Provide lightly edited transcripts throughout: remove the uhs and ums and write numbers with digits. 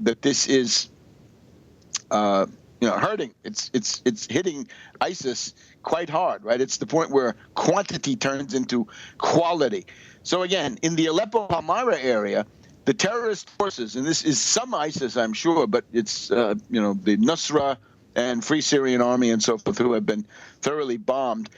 that this is hurting. It's hitting ISIS quite hard, right? It's the point where quantity turns into quality. So again, in the Aleppo-Palmyra area, the terrorist forces, and this is some ISIS, I'm sure, but it's the Nusra and Free Syrian Army and so forth, who have been thoroughly bombed.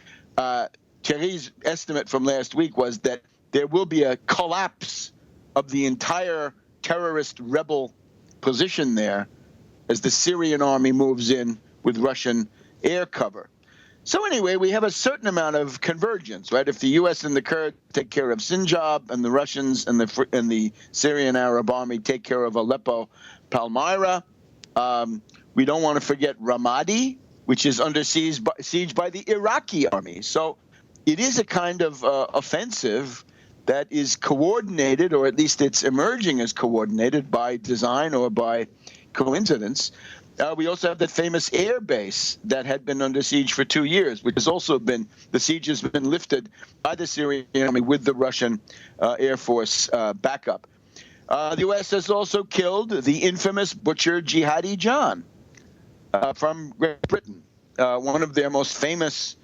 Thierry's estimate from last week was that there will be a collapse of the entire terrorist rebel position there as the Syrian army moves in with Russian air cover. So anyway, we have a certain amount of convergence, right? If the U.S. and the Kurds take care of Sinjar, and the Russians and the Syrian Arab army take care of Aleppo, Palmyra, we don't want to forget Ramadi, which is under siege by the Iraqi army. So it is a kind of offensive that is coordinated, or at least it's emerging as coordinated by design or by coincidence. We also have that famous air base that had been under siege for 2 years, which has also been, the siege has been lifted by the Syrian army with the Russian Air Force backup. The U.S. has also killed the infamous butcher Jihadi John from Great Britain, one of their most famous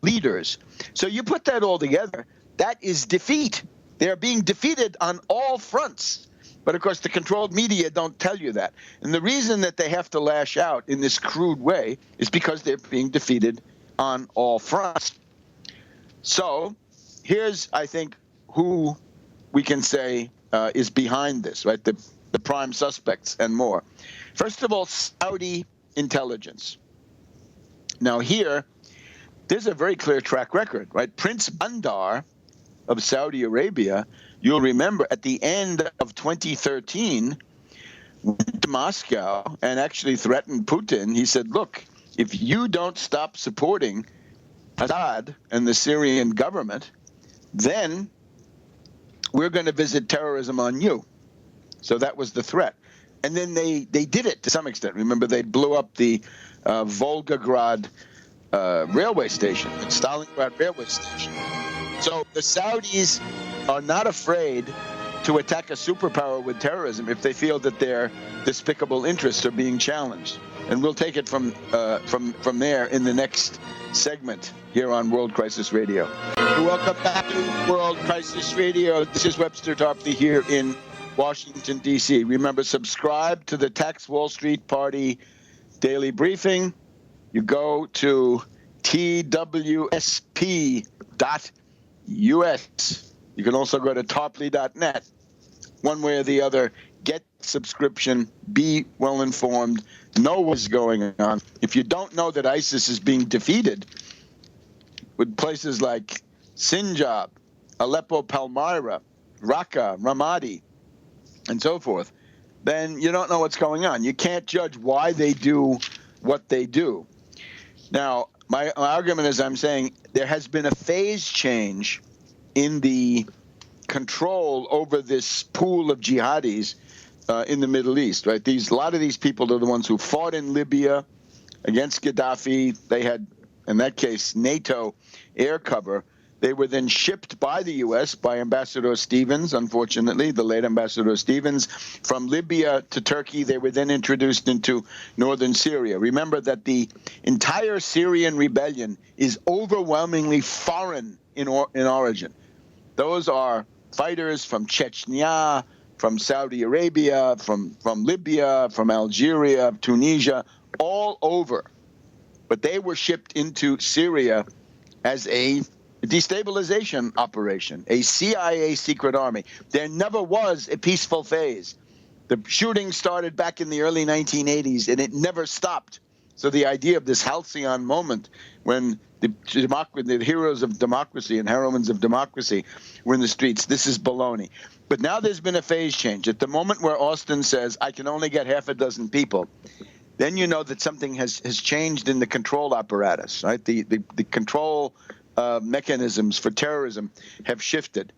leaders. So you put that all together, that is defeat. They're being defeated on all fronts. But, of course, the controlled media don't tell you that. And the reason that they have to lash out in this crude way is because they're being defeated on all fronts. So here's, I think, who we can say is behind this, right? The prime suspects and more. First of all, Saudi intelligence. Now here, there's a very clear track record, right? Prince Bandar of Saudi Arabia, you'll remember at the end of 2013, went to Moscow and actually threatened Putin. He said, look, if you don't stop supporting Assad and the Syrian government, then we're going to visit terrorism on you. So that was the threat. And then they did it to some extent. Remember, they blew up the Volgograd railway station, the Stalingrad railway station. So the Saudis are not afraid to attack a superpower with terrorism if they feel that their despicable interests are being challenged. And we'll take it from there in the next segment here on World Crisis Radio. Welcome back to World Crisis Radio. This is Webster Tarpley here in Washington, D.C. Remember, subscribe to the Tax Wall Street Party Daily Briefing. You go to twsp.us. You can also go to tarpley.net. One way or the other, get subscription, be well informed, know what's going on. If you don't know that ISIS is being defeated with places like Sinjar, Aleppo, Palmyra, Raqqa, Ramadi, and so forth, then you don't know what's going on. You can't judge why they do what they do. Now, my argument is, I'm saying there has been a phase change in the control over this pool of jihadis in the Middle East, right? A lot of these people are the ones who fought in Libya against Gaddafi. They had, in that case, NATO air cover. They were then shipped by the U.S., by Ambassador Stevens, unfortunately, the late Ambassador Stevens, from Libya to Turkey. They were then introduced into northern Syria. Remember that the entire Syrian rebellion is overwhelmingly foreign in origin. Those are fighters from Chechnya, from Saudi Arabia, from Libya, from Algeria, Tunisia, all over. But they were shipped into Syria as a destabilization operation, a CIA secret army. There never was a peaceful phase. The shooting started back in the early 1980s, and it never stopped. So the idea of this halcyon moment when the heroes of democracy and heroines of democracy were in the streets, this is baloney. But now there's been a phase change. At the moment where Austin says, I can only get half a dozen people, then you know that something has changed in the control apparatus, right? The control mechanisms for terrorism have shifted.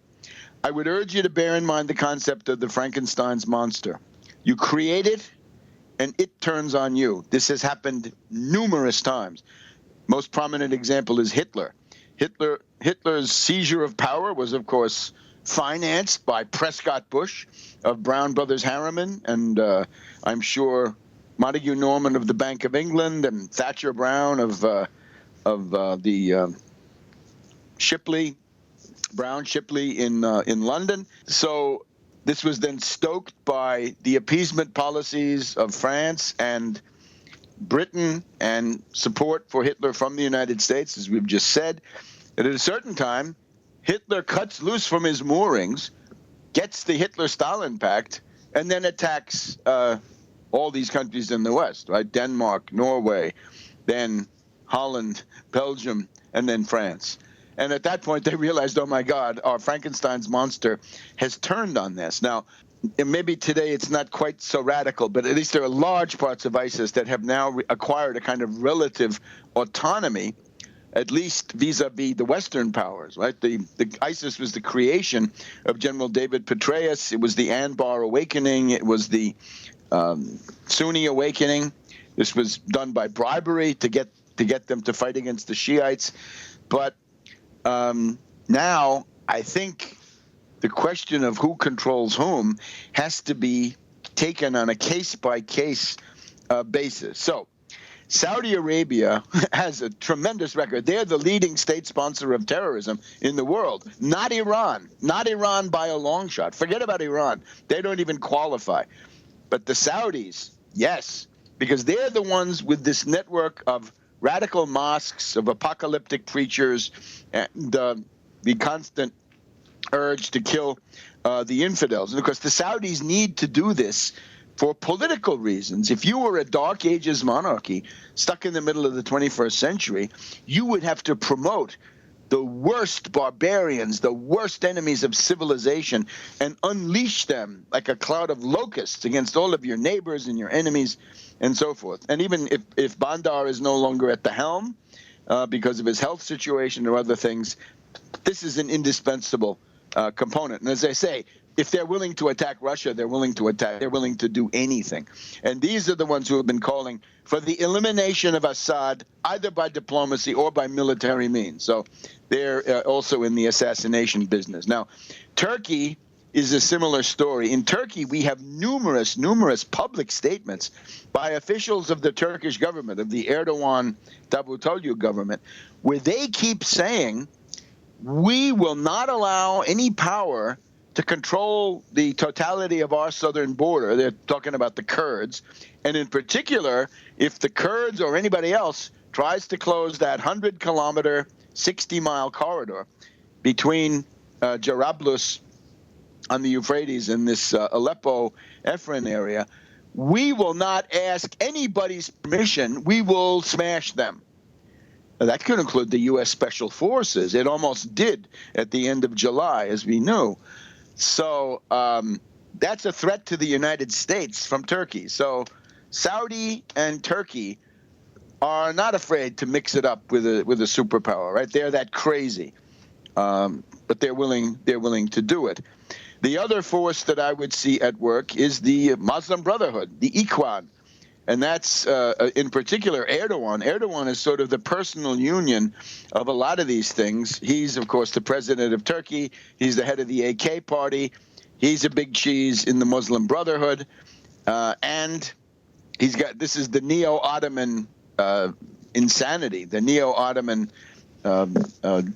I would urge you to bear in mind the concept of the Frankenstein's monster. You create it, and it turns on you. This has happened numerous times. Most prominent example is Hitler. Hitler's seizure of power was, of course, financed by Prescott Bush of Brown Brothers Harriman, and I'm sure Montague Norman of the Bank of England, and Thatcher Brown of the Shipley, Brown Shipley in London. So this was then stoked by the appeasement policies of France and Britain and support for Hitler from the United States, as we've just said. And at a certain time, Hitler cuts loose from his moorings, gets the Hitler-Stalin Pact, and then attacks all these countries in the West, right? Denmark, Norway, then Holland, Belgium, and then France. And at that point, they realized, oh, my God, our Frankenstein's monster has turned on this. Now, maybe today it's not quite so radical, but at least there are large parts of ISIS that have now acquired a kind of relative autonomy, at least vis-a-vis the Western powers, right? The ISIS was the creation of General David Petraeus. It was the Anbar awakening. It was the Sunni awakening. This was done by bribery to get them to fight against the Shiites. But now I think the question of who controls whom has to be taken on a case-by-case basis. So Saudi Arabia has a tremendous record. They're the leading state sponsor of terrorism in the world, not Iran. Not Iran by a long shot. Forget about Iran. They don't even qualify. But the Saudis, yes, because they're the ones with this network of radical mosques, of apocalyptic preachers, and the constant urge to kill the infidels. And of course, the Saudis need to do this for political reasons. If you were a Dark Ages monarchy stuck in the middle of the 21st century, you would have to promote the worst barbarians, the worst enemies of civilization, and unleash them like a cloud of locusts against all of your neighbors and your enemies and so forth. And even if Bandar is no longer at the helm because of his health situation or other things, this is an indispensable component. And as I say, if they're willing to attack Russia, they're willing to attack. They're willing to do anything. And these are the ones who have been calling for the elimination of Assad, either by diplomacy or by military means. So they're also in the assassination business. Now, Turkey is a similar story. In Turkey, we have numerous public statements by officials of the Turkish government, of the Erdogan Davutoglu government, where they keep saying, we will not allow any power to control the totality of our southern border. They're talking about the Kurds. And in particular, if the Kurds or anybody else tries to close that 100-kilometer, 60-mile corridor between Jarablus on the Euphrates and this Aleppo, Efrin area, we will not ask anybody's permission. We will smash them. Now, that could include the U.S. Special Forces. It almost did at the end of July, as we knew. So that's a threat to the United States from Turkey. So Saudi and Turkey are not afraid to mix it up with a superpower, right? They're that crazy, but they're willing to do it. The other force that I would see at work is the Muslim Brotherhood, the Ikhwan. And that's, in particular, Erdogan. Erdogan is sort of the personal union of a lot of these things. He's, of course, the president of Turkey. He's the head of the AK party. He's a big cheese in the Muslim Brotherhood. And this is the neo-Ottoman insanity, the neo-Ottoman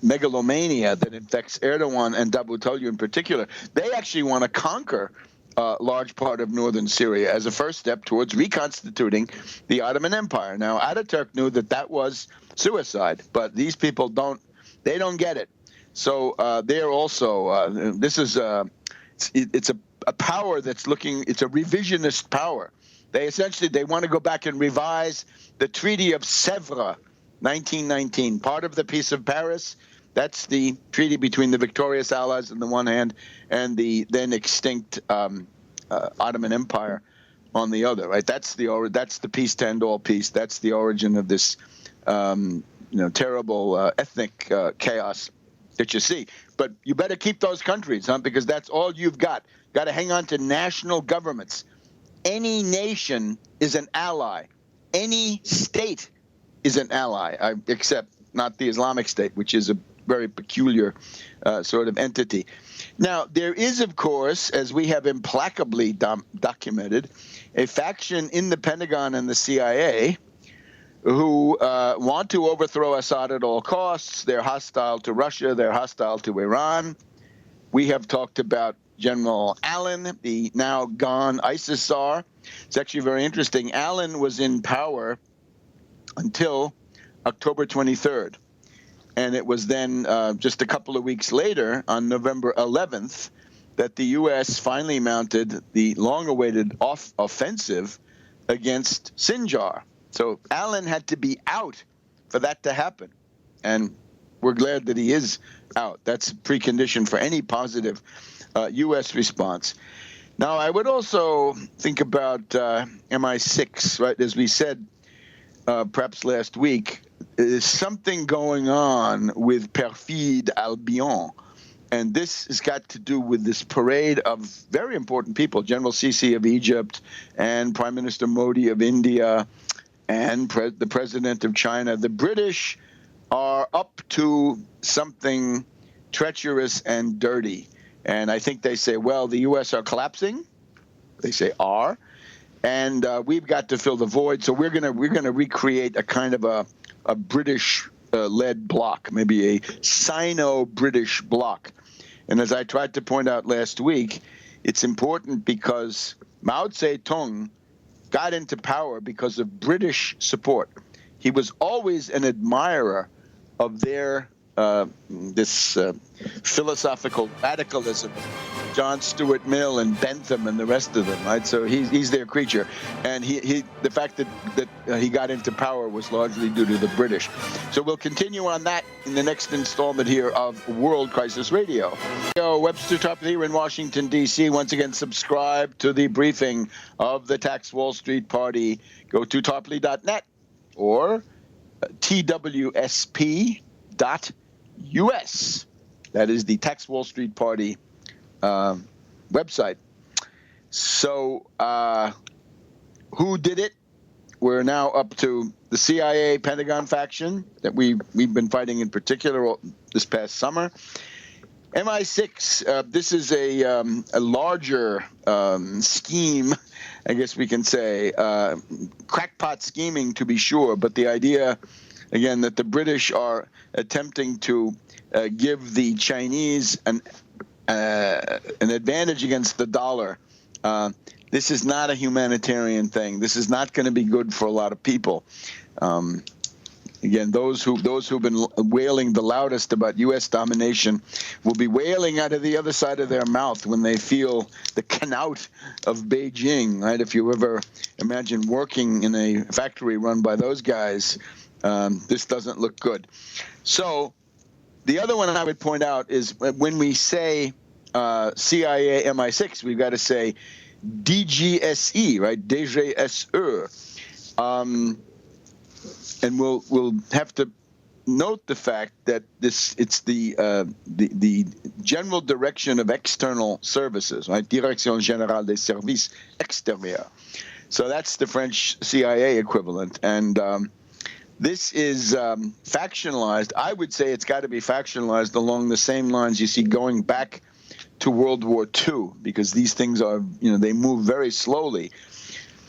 megalomania that infects Erdogan and Davutoglu in particular. They actually want to conquer a large part of northern Syria as a first step towards reconstituting the Ottoman Empire. Now, Ataturk knew that was suicide, but these people don't get it. So they're also this is it's a power that's looking. It's a revisionist power. They want to go back and revise the Treaty of Sèvres, 1919, part of the Peace of Paris. That's the treaty between the victorious Allies on the one hand and the then extinct Ottoman Empire on the other. Right? That's the peace to end all peace. That's the origin of this terrible ethnic chaos that you see. But you better keep those countries, because that's all you've got. Got to hang on to national governments. Any nation is an ally. Any state is an ally, except not the Islamic State, which is a very peculiar sort of entity. Now, there is, of course, as we have implacably documented, a faction in the Pentagon and the CIA who want to overthrow Assad at all costs. They're hostile to Russia. They're hostile to Iran. We have talked about General Allen, the now gone ISIS czar. It's actually very interesting. Allen was in power until October 23rd. And it was then just a couple of weeks later, on November 11th, that the U.S. finally mounted the long-awaited offensive against Sinjar. So Allen had to be out for that to happen. And we're glad that he is out. That's a precondition for any positive U.S. response. Now, I would also think about MI6, right? As we said perhaps last week, there's something going on with Perfide Albion. And this has got to do with this parade of very important people, General Sisi of Egypt and Prime Minister Modi of India and the president of China. The British are up to something treacherous and dirty. And I think they say, well, the U.S. are collapsing. They say are. And we've got to fill the void. So we're gonna recreate a kind of a British-led bloc, maybe a Sino-British bloc. And as I tried to point out last week, it's important because Mao Zedong got into power because of British support. He was always an admirer of their this philosophical radicalism, John Stuart Mill and Bentham and the rest of them, right? So he's their creature, and the fact that he got into power was largely due to the British. So we'll continue on that in the next installment here of World Crisis Radio. Webster Tarpley here in Washington, D.C. Once again, subscribe to the briefing of the Tax Wall Street Party. Go to tarpley.net or twsp.us. That is the Tax Wall Street Party website. So who did it? We're now up to the CIA Pentagon faction that we've been fighting in particular this past summer. MI6, this is a larger scheme, I guess we can say, crackpot scheming to be sure, but the idea, again, that the British are attempting to give the Chinese an advantage against the dollar. This is not a humanitarian thing. This is not going to be good for a lot of people. Again, those who've been wailing the loudest about U.S. domination will be wailing out of the other side of their mouth when they feel the knout of Beijing. Right? If you ever imagine working in a factory run by those guys, this doesn't look good. So the other one I would point out is when we say CIA MI6, we've got to say DGSE, right? DGSE. And we'll have to note the fact that it's the General Direction of External Services, right? Direction Générale des Services Extérieurs. So that's the French CIA equivalent, and this is factionalized. I would say it's got to be factionalized along the same lines you see going back to World War II, because these things are, they move very slowly.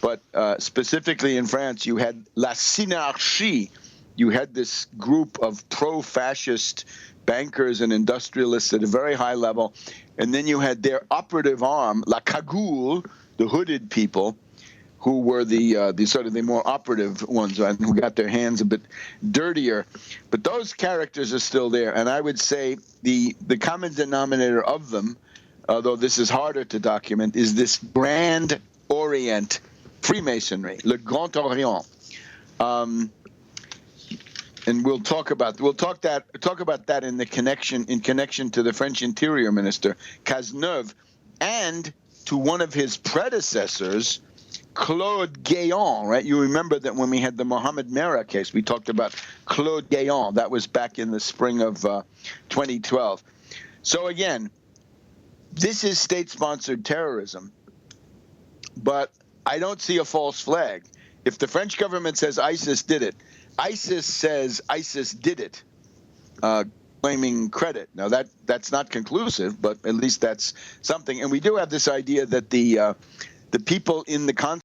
But specifically in France, you had La Synarchie. You had this group of pro-fascist bankers and industrialists at a very high level. And then you had their operative arm, La Cagoule, the hooded people, who were the sort of the more operative ones, right, who got their hands a bit dirtier. But those characters are still there. And I would say the common denominator of them, although this is harder to document, is this Grand Orient Freemasonry, Le Grand Orient, and we'll talk about that in connection to the French Interior Minister Cazeneuve and to one of his predecessors, Claude Guéant. Right, you remember that when we had the Mohamed Merah case, we talked about Claude Guéant. That was back in the spring of 2012. So again, this is state-sponsored terrorism, but I don't see a false flag. If the French government says ISIS did it, ISIS says ISIS did it. claiming credit. Now that's not conclusive, but at least that's something. And we do have this idea that the people in the